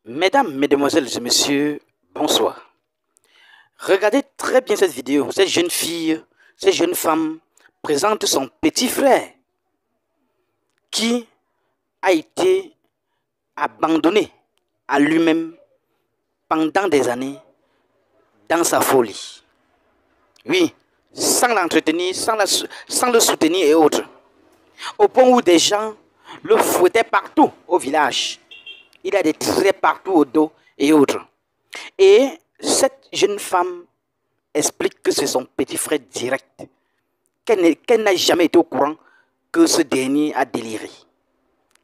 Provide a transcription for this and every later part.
Mesdames, mesdemoiselles et messieurs, bonsoir. Regardez très bien cette vidéo. Cette jeune fille, cette jeune femme présente son petit frère qui a été abandonné à lui-même pendant des années dans sa folie. Oui, sans l'entretenir, sans le soutenir et autres. Au point où des gens le fouettaient partout au village. Il a des traits partout au dos et autres. Et cette jeune femme explique que c'est son petit frère direct. Qu'elle n'a jamais été au courant que ce dernier a déliré.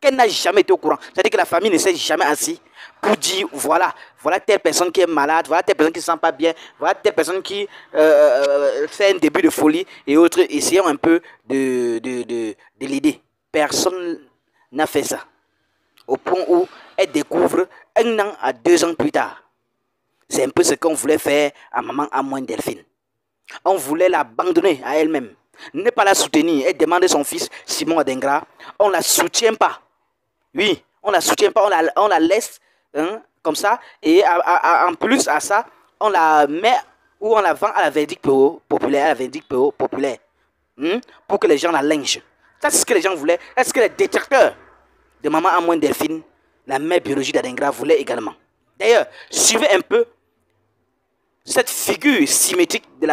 Qu'elle n'a jamais été au courant. C'est-à-dire que la famille ne s'est jamais assise pour dire, voilà telle personne qui est malade, voilà telle personne qui ne se sent pas bien, voilà telle personne qui fait un début de folie et autres. Essayons un peu de l'aider. Personne n'a fait ça. Au point où elle découvre 1 an à 2 ans plus tard. C'est un peu ce qu'on voulait faire à maman Amoine Delphine. On voulait l'abandonner à elle-même. Ne pas la soutenir. Elle demande son fils Simon Adengra. On ne la soutient pas. Oui, on ne la soutient pas. On la laisse comme ça. Et en plus à ça, on la met ou on la vend à la verdict populaire. Pour que les gens la lynchent. Ça, c'est ce que les gens voulaient. Est-ce que les détracteurs de maman Amoine Delphine, la mère biologique d'Adengra, voulait également? D'ailleurs, suivez un peu cette figure symétrique de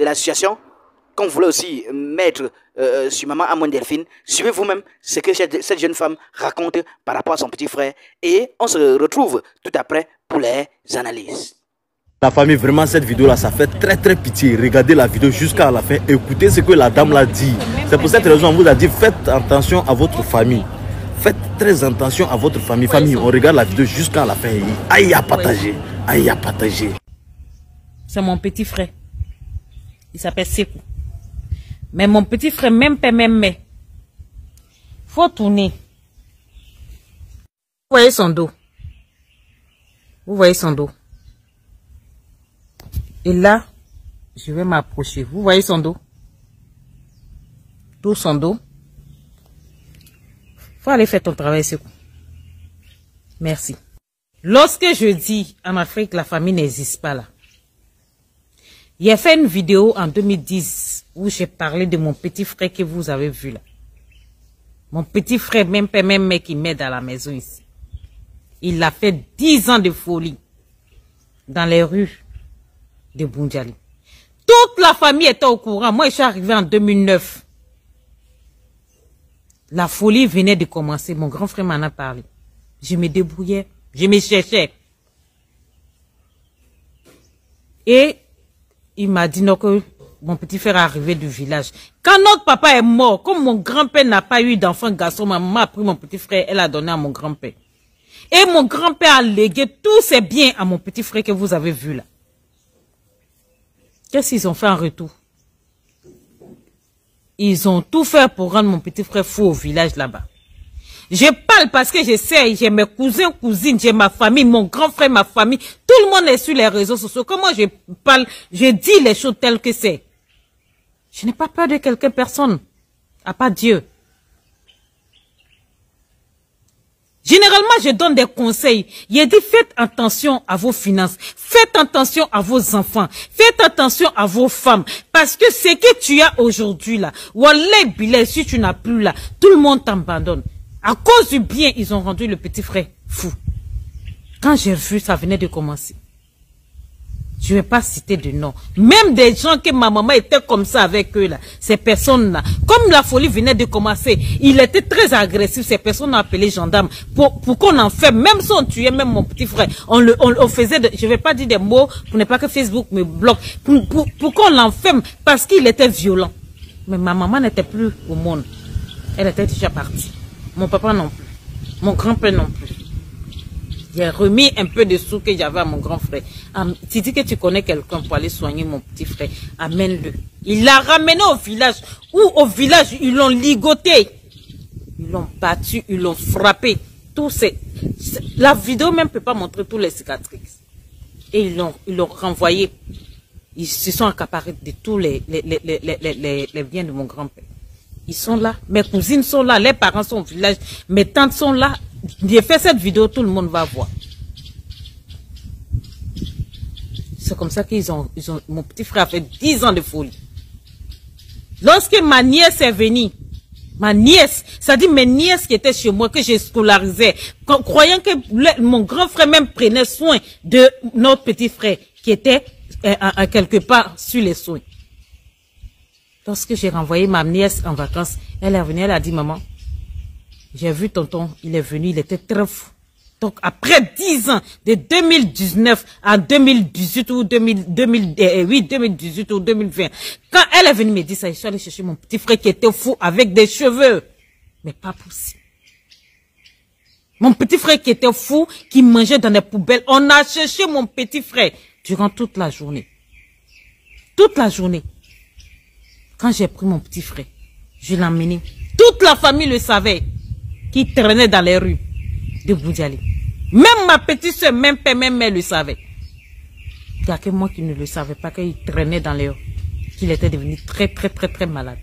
la situation qu'on voulait aussi mettre sur maman Amoine Delphine. Suivez vous-même ce que cette jeune femme raconte par rapport à son petit frère. Et on se retrouve tout après pour les analyses. La famille, vraiment cette vidéo là, ça fait très pitié. Regardez la vidéo jusqu'à la fin. Écoutez ce que la dame l'a dit. C'est pour cette raison qu'on vous a dit, faites attention à votre famille. Faites très attention à votre famille. Famille, on regarde la vidéo jusqu'à la fin. Aïe à partager. Aïe à partager. C'est mon petit frère. Il s'appelle Sekou. Mais mon petit frère, même père, même mère. Faut tourner. Vous voyez son dos. Vous voyez son dos. Et là, je vais m'approcher. Vous voyez son dos. Tout son dos. Faut aller faire ton travail, Sekou. Merci. Lorsque je dis en Afrique, la famille n'existe pas là. J'ai fait une vidéo en 2010 où j'ai parlé de mon petit frère que vous avez vu là. Mon petit frère, même père, même mère qui m'aide à la maison ici. Il a fait 10 ans de folie dans les rues de Boundiali. Toute la famille était au courant. Moi, je suis arrivé en 2009. La folie venait de commencer. Mon grand frère m'en a parlé. Je me débrouillais. Je me cherchais. Et il m'a dit non, que mon petit frère est arrivé du village. Quand notre papa est mort, comme mon grand-père n'a pas eu d'enfant garçon, ma maman a pris mon petit frère, elle a donné à mon grand-père. Et mon grand-père a légué tous ses biens à mon petit frère que vous avez vu là. Qu'est-ce qu'ils ont fait en retour? Ils ont tout fait pour rendre mon petit frère fou au village là-bas. Je parle parce que je sais, j'ai mes cousins, cousines, j'ai ma famille, mon grand frère, ma famille. Tout le monde est sur les réseaux sociaux. Comment je parle, je dis les choses telles que c'est. Je n'ai pas peur de quelque personne, à part Dieu. Généralement, je donne des conseils. Il dit, faites attention à vos finances. Faites attention à vos enfants. Faites attention à vos femmes. Parce que ce que tu as aujourd'hui là, Wallah Bilal, si tu n'as plus là, tout le monde t'abandonne. À cause du bien, ils ont rendu le petit frère fou. Quand j'ai vu, ça venait de commencer. Je ne vais pas citer de nom. Même des gens que ma maman était comme ça avec eux là, ces personnes-là. Comme la folie venait de commencer, il était très agressif. Ces personnes ont appelé gendarmes pour qu'on en fait. Même si on tuait même mon petit frère, on faisait, je ne vais pas dire des mots pour ne pas que Facebook me bloque. Pour qu'on l'enferme parce qu'il était violent. Mais ma maman n'était plus au monde. Elle était déjà partie. Mon papa non plus. Mon grand-père non plus. J'ai remis un peu de sous que j'avais à mon grand frère. Tu dis que tu connais quelqu'un pour aller soigner mon petit frère. Amène-le. Il l'a ramené au village. Ou au village, ils l'ont ligoté. Ils l'ont battu, ils l'ont frappé. La vidéo même ne peut pas montrer toutes les cicatrices. Et ils l'ont renvoyé. Ils se sont accaparés de tous les biens de mon grand-père. Ils sont là. Mes cousines sont là. Les parents sont au village. Mes tantes sont là. J'ai fait cette vidéo, tout le monde va voir. C'est comme ça mon petit frère a fait 10 ans de folie. Lorsque ma nièce est venue, ma nièce, c'est-à-dire mes nièces qui étaient chez moi, que j'ai scolarisé, croyant que mon grand frère même prenait soin de notre petit frère, qui était quelque part sur les soins. Lorsque j'ai renvoyé ma nièce en vacances, elle est venue, elle a dit, maman, j'ai vu tonton, il est venu, il était très fou. Donc, après 10 ans, de 2019 à 2018 ou 2018 ou 2020, quand elle est venue me dire ça, je suis allée chercher mon petit frère qui était fou avec des cheveux. Mais pas possible. Mon petit frère qui était fou, qui mangeait dans les poubelles. On a cherché mon petit frère durant toute la journée. Toute la journée. Quand j'ai pris mon petit frère, je l'ai emmené. Toute la famille le savait, qui traînait dans les rues de Boundiali. Même ma petite soeur, même père, même mère le savait. Il n'y a que moi qui ne le savais pas, qu'il traînait dans les rues, qu'il était devenu très malade.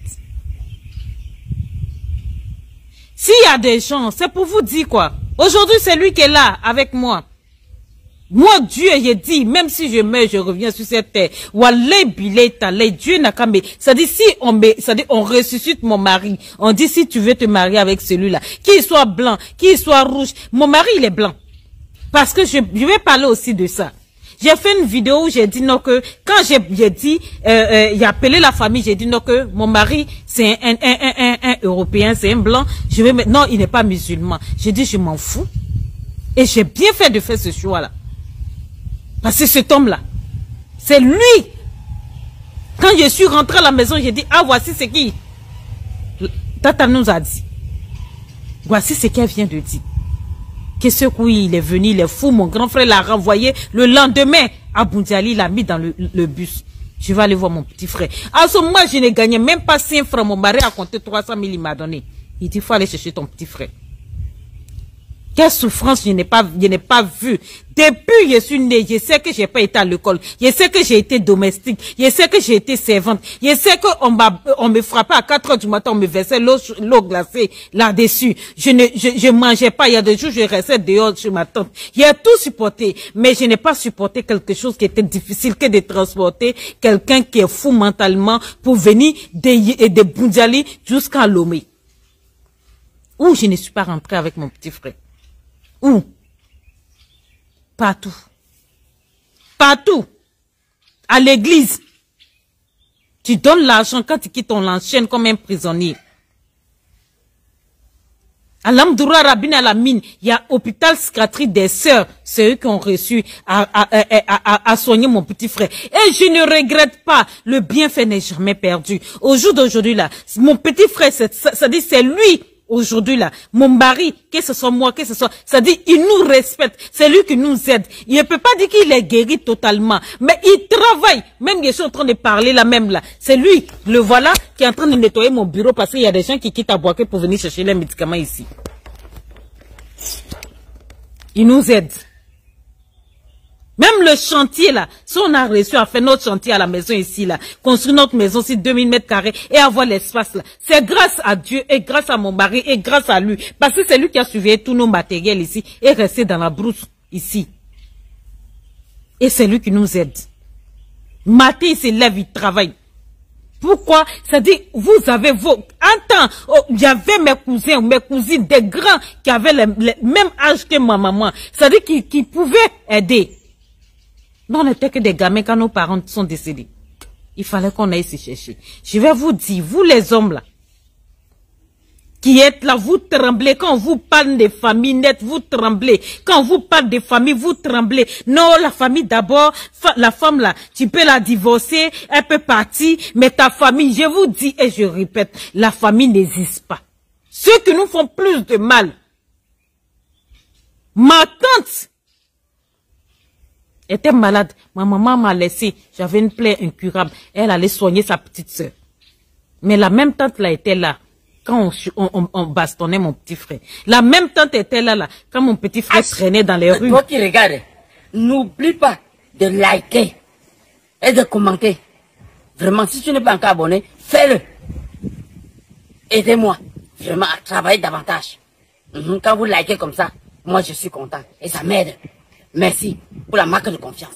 S'il y a des gens, c'est pour vous dire quoi. Aujourd'hui, c'est lui qui est là avec moi. Moi, Dieu, j'ai dit, même si je meurs, je reviens sur cette terre. Wallah bilay talay, Dieu n'a qu'à me... C'est-à-dire, si on ressuscite mon mari, on dit, si tu veux te marier avec celui-là, qu'il soit blanc, qu'il soit rouge, mon mari, il est blanc. Parce que je vais parler aussi de ça. J'ai fait une vidéo où j'ai dit non que, quand j'ai dit, il a appelé la famille, j'ai dit non que mon mari, c'est un Européen, c'est un blanc, je vais non, il n'est pas musulman. J'ai dit, je m'en fous. Et j'ai bien fait de faire ce choix-là. Parce que cet homme-là, c'est lui. Quand je suis rentré à la maison, j'ai dit, ah, voici ce qui Tata nous a dit. Voici ce qu'elle vient de dire. Que ce coup, il est venu, il est fou. Mon grand frère l'a renvoyé le lendemain à Boundiali, il l'a mis dans le bus. Je vais aller voir mon petit frère. À ce moment, je n'ai gagné même pas 5 francs. Mon mari a compté 300 000, il m'a donné. Il dit, il faut aller chercher ton petit frère. Quelle souffrance je n'ai pas vu. Depuis je suis née, je sais que j'ai pas été à l'école. Je sais que j'ai été domestique. Je sais que j'ai été servante. Je sais qu'on me frappait à 4 heures du matin, on me versait l'eau glacée là-dessus. Je mangeais pas. Il y a des jours, je restais dehors chez ma tante. J'ai tout supporté. Mais je n'ai pas supporté quelque chose qui était difficile que de transporter quelqu'un qui est fou mentalement pour venir de Boundiali jusqu'à Lomé. Où je ne suis pas rentrée avec mon petit frère. Où? Partout. Partout. À l'église. Tu donnes l'argent quand tu quittes, on l'enchaîne comme un prisonnier. À l'Amdoura Rabine à la mine, il y a hôpital psychiatrie des sœurs. C'est eux qui ont reçu à soigner mon petit frère. Et je ne regrette pas. Le bienfait n'est jamais perdu. Au jour d'aujourd'hui, là, mon petit frère, ça dit c'est lui. Aujourd'hui là, mon mari, que ce soit moi, que ce soit, ça dit, il nous respecte, c'est lui qui nous aide. Il ne peut pas dire qu'il est guéri totalement, mais il travaille. Même je suis en train de parler là même là, c'est lui, le voilà, qui est en train de nettoyer mon bureau parce qu'il y a des gens qui quittent à Boaké pour venir chercher les médicaments ici. Il nous aide. Même le chantier là, si on a réussi à faire notre chantier à la maison ici là, construire notre maison sur 2000 mètres carrés et avoir l'espace là, c'est grâce à Dieu et grâce à mon mari et grâce à lui. Parce que c'est lui qui a surveillé tous nos matériels ici et resté dans la brousse ici. Et c'est lui qui nous aide. Matin, il se lève, il travaille. Pourquoi? C'est-à-dire, vous avez vos... Un temps, il y avait mes cousins ou mes cousines, des grands qui avaient le même âge que ma maman. C'est-à-dire qui pouvaient aider. Non, on n'était que des gamins quand nos parents sont décédés. Il fallait qu'on aille se chercher. Je vais vous dire, vous les hommes là, qui êtes là, vous tremblez. Quand on vous parle des familles nettes, vous tremblez. Quand on vous parle des familles, vous tremblez. Non, la famille d'abord, la femme là, tu peux la divorcer, elle peut partir, mais ta famille, je vous dis et je répète, la famille n'existe pas. Ceux qui nous font plus de mal. Ma tante était malade. Ma maman m'a laissé. J'avais une plaie incurable. Elle allait soigner sa petite sœur. Mais la même tante là était là. Quand on bastonnait mon petit frère. La même tante était là, quand mon petit frère traînait dans les rues. Toi qui regardes, n'oublie pas de liker et de commenter. Vraiment, si tu n'es pas encore abonné, fais-le. Aidez-moi vraiment à travailler davantage. Quand vous likez comme ça, moi je suis content et ça m'aide. Merci pour la marque de confiance.